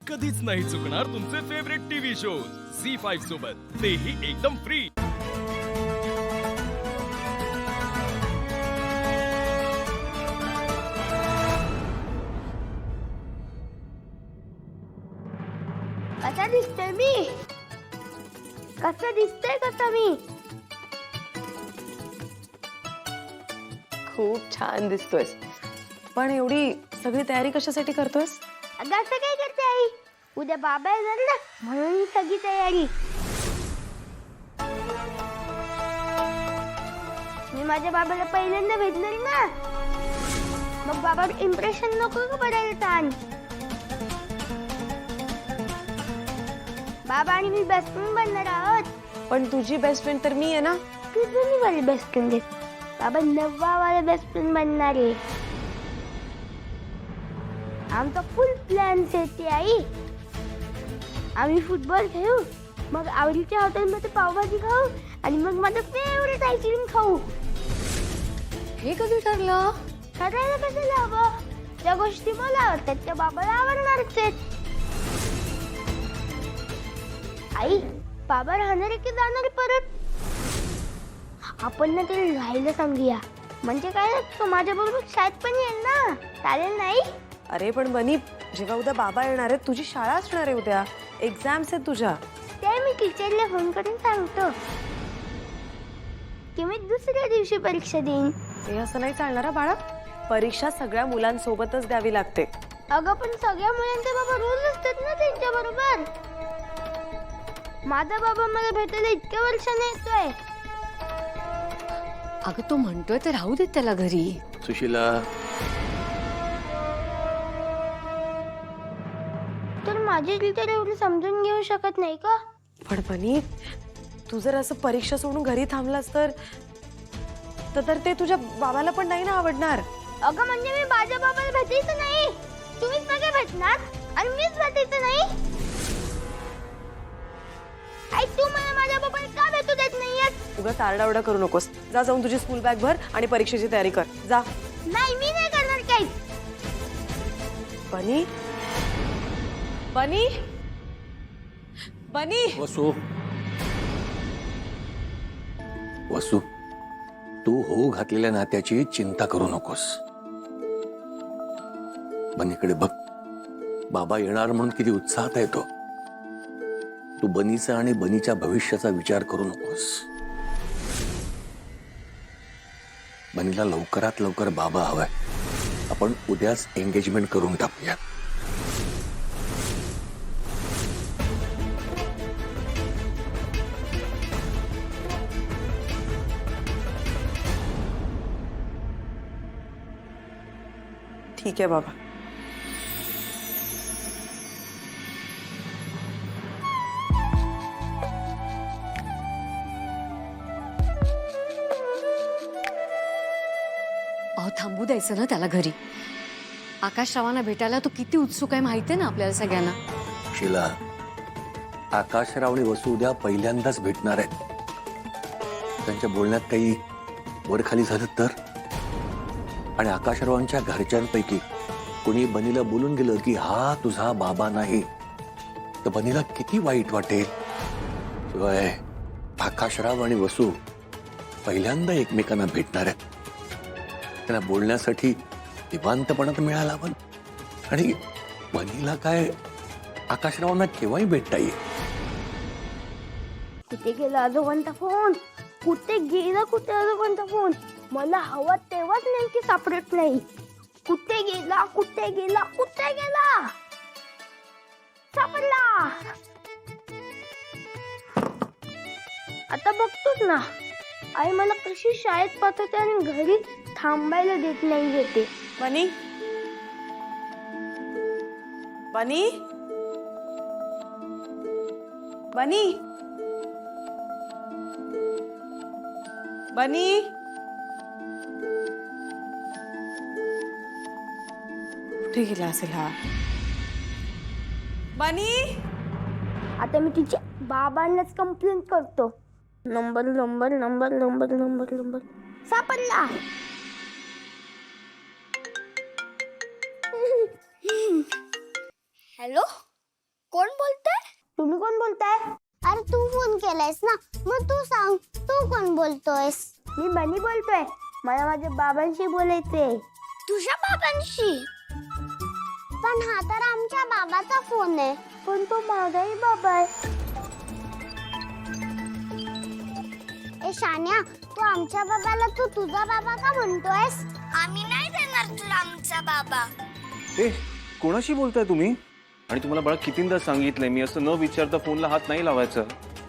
कधीच नाही चुकणार तुमचे फेवरेट टीव्ही शोज झी5 सोबत, तेही एकदम फ्री। कसा दिसतोय मी? कसा मी? खूप छान दिसतोयस, पण एवढी सगळी तयारी कशासाठी करतोयस? अगं असं काय करते आई? उद्या बाबा येणार ना, म्हणून ही सगळी तयारी। मी माझ्या बाबाला पहिल्यांदा भेटणार ना, मग बाबावर इम्प्रेशन नको का पडायला ताण? बाबा आणि मी बेस्ट फ्रेंड बनणार आहोत। पण तुझी बेस्ट फ्रेंड तर मी आहे ना। तुझं मी वाली बेस्ट फ्रेंड आहे, बाबा नवा वाला बेस्ट फ्रेंड बनणार आहे। आमचा फुल प्लॅन सेट आहे आई। आम्ही फुटबॉल खेळू, मग आवडीच्या हॉटेलमध्ये पावभाजी खाऊ आणि मग माझं फेवरेट आईस्क्रीम खाऊ। हे कधी ठरलं? ठरायला कसं हवं? ज्या गोष्टी मला आवडतात त्या बाबाला आवडणारच आहेत। आई, बाबा राहणार आहे की जाणार आहे परत? आपण ना त्याला राहायला सांगूया, म्हणजे काय तो माझ्या बरोबर शाळेत पण येईल ना, चालेल नाही? अरे पण बनी, जेव्हा उद्या बाबा येणार आहेत तुझी शाळा असणार आहे, उद्या एक्झाम्स आहेत तुझ्या। ते मी टीचरला फोन करून सांगतो की मी दुसऱ्या दिवशी परीक्षा देईन। हे असं नाही चालणार बाळा, परीक्षा सगळ्या मुलांसोबतच द्यावी लागते। अगं पण सगळ्या मुलांचे बाबा रोज असतात ना त्यांच्या बरोबर। माझा बाबा मला भेटायला इतक्या वर्षाने येतोय। अगं तो म्हणतोय तर राहू देत त्याला घरी। सुशीला, तर माझी टीचर एवढं समजून घेऊ शकत नाही का? पण बनी, तू जर असं परीक्षा सोडून घरी थांबलास तर ते तुझ्या बाबाला पण नाही ना आवडणार। अगं म्हणजे मी माझ्या बाबाला भेटायचं नाही, तुम्हीच सगळे भेटणार आणि मीच भेटायचं नाही? आई, तू मला माझ्या बाबाला का भेटू देत नाहीयेस? उगाच आरडाओरडा करू नकोस। जा, जाऊन तुझी स्कूल बॅग भर आणि परीक्षेची तयारी कर, जा। नाही, मी नाही करणार काही। बनी, बनी, बनी। वसू, वसू, तू हो घातलेल्या नात्याची चिंता करू नकोस। बनीकडे बघ, बाबा येणार म्हणून किती उत्साहात आहे तो। तू बनीचा आणि बनीच्या भविष्याचा विचार करू नकोस। बनीला लवकरात लवकर बाबा हवाय, आपण उद्याच एंगेजमेंट करून टाकूया। ठीक आहे बाबा। अहो थांबू द्यायचं ना त्याला घरी। आकाश रावांना भेटायला तो किती उत्सुक आहे माहितीये ना आपल्याला सगळ्यांना। शिला, आकाशराव आणि वसू उद्या पहिल्यांदाच भेटणार आहेत। त्यांच्या बोलण्यात काही वरखाली झालं तर, आणि आकाशरावांच्या घरच्यांपैकी कोणी बनीला बोलून गेलं की हा तुझा बाबा नाही, तर बनीला किती वाईट वाटेल। शिवाय आकाशराव आणि वसू पहिल्यांदा एकमेकांना भेटणार आहेत, त्यांना बोलण्यासाठी निवांतपणा तर मिळाला, पण आणि बनीला काय आकाशरावांना केव्हाही भेटता येईल। कुठे गेला आजोबांचा फोन? कुठे आजोबांचा फोन? मला हवा तेव्हाच नेमकी सापडत नाही। कुठे गेला? सापडला। आता बघतोच ना, आई मला कशी शाळेत पाठवते आणि घरी थांबायला देत नाही येते। बनी, बनी, बनी, बनी। कुठे गेला असेल हा? बनी, आता मी तिच्या बाबांनाच कंप्लेंट करतो। नंबर सापडला। हॅलो, कोण बोलतोय? तुम्ही कोण बोलताय? अरे तू फोन केलायस ना, मग तू सांग, तू कोण बोलतोयस? मी बनी बोलतोय. मला माझ्या बाबांशी बोलायचंय. तुझ्या बाबांशी? पण हा तर आमच्या बाबाचा फोन आहे. पण तो माझाही बाबा आहे. ए शान्या, तू आमच्या बाबाला तू तुझा बाबा का म्हणतोयस? आम्ही नाही देणार तुला आमचा बाबा. ए कोणाशी बोलताय तुम्ही? आणि तुम्हाला बाळा कितींदा सांगितलंय मी असं न विचारता फोनला हात नाही लावायचं.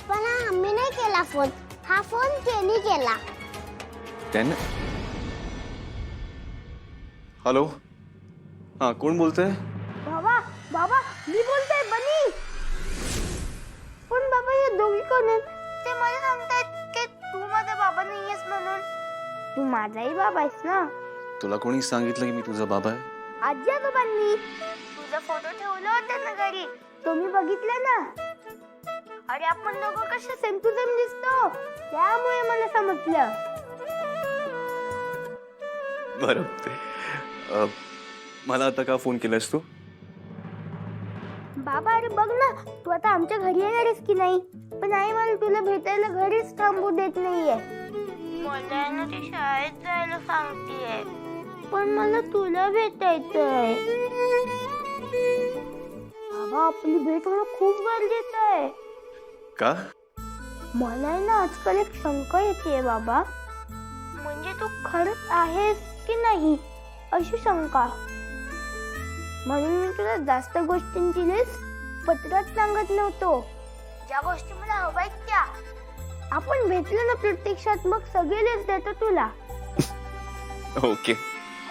पण आम्ही नाही केला फोन, हा फोन त्यांनी केला. त्याने? हॅलो, हा कोण बोलतंय? बाबा बाबा मी बोलतोय बनी. पण बाबा हे दोघी कोण आहेत? ते मला सांगतायत की तू माझा बाबा नाहीयेस म्हणून. तू माझाही बाबा आहेस ना. तुला कोणी सांगितलं की मी तुझा बाबा आहे? आजी आजोबांनी. तुझा फोटो ठेवला होता ना घरी, तो मी बघितला ना. अरे आपण दोघं कसे सेम टू सेम दिसतो, त्यामुळे मला समजलं. बरं, मला आता का फोन केलास तू? बाबा अरे बघ ना, तू आता आमच्या घरी येणारच की नाही? पण आई मला तुला भेटायला घरीच थांबू देत नाहीये. मला ना ती शाळेत जायला सांगतेय, पण मला तुला भेटायचंय. बाबा आपली भेट होणं खूप गरजेचं आहे. का? मला ना आजकाल एक शंका येते बाबा. म्हणजे तू खरंच आहेस की नाही अशी शंका. म्हणून मी तुला जास्त गोष्टींची लिस्ट पत्रात सांगत नव्हतो. ज्या गोष्टी मला हव्यात त्या. आपण भेटलो ना प्रत्यक्षात, मग सगळे लिस्ट देतो तुला. ओके.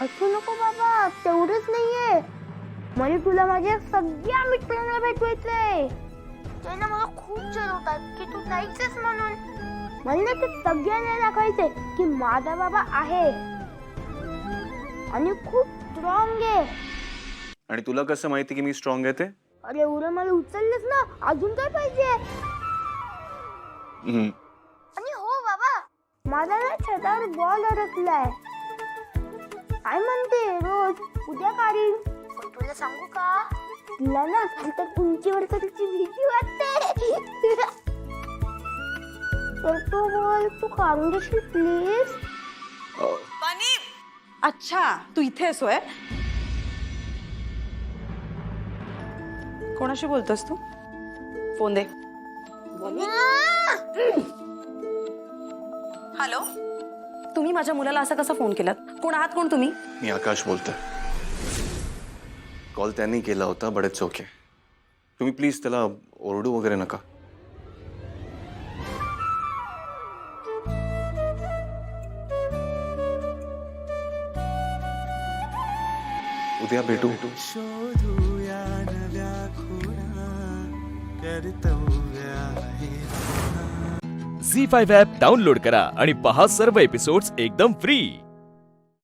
असू नको बाबा, तेवढंच नाहीये. मला तुला माझ्या सगळ्या मित्रांना भेटवायचंय. ते ना मला खूप चिडवतात की तू जायचंस म्हणून. मला ना ते सगळ्यांना दाखवायचंय की माझा बाबा आहे आणि खूप स्ट्रॉंग आहे. आणि तुला कसं माहिती की मी स्ट्रॉंग आहे ते? अरे एवढं मला उचललंस ना, अजून काय पाहिजे? आणि हो बाबा, माझा ना छतावर बॉल अडकलाय. काय म्हणते रोज उद्या काढीन. पण तुला सांगू का, तिला ना तर उंचीवर कधीची भीती वाटते. तर तो बॉल तू काढून देशील प्लीज? अच्छा तू इथे सोय. कोणाशी बोलतोस तू? फोन दे. हॅलो, तुम्ही माझ्या मुलाला असा कसा फोन केलात? कोण आहात? कोण तुम्ही? मी आकाश बोलतोय. कॉल त्यांनी केला होता, बट इट्स ओके. तुम्ही प्लीज त्याला ओरडू वगैरे नका. उद्या भेटू. झी5 ॲप डाउनलोड करा आणि पहा सर्व एपिसोड्स एकदम फ्री.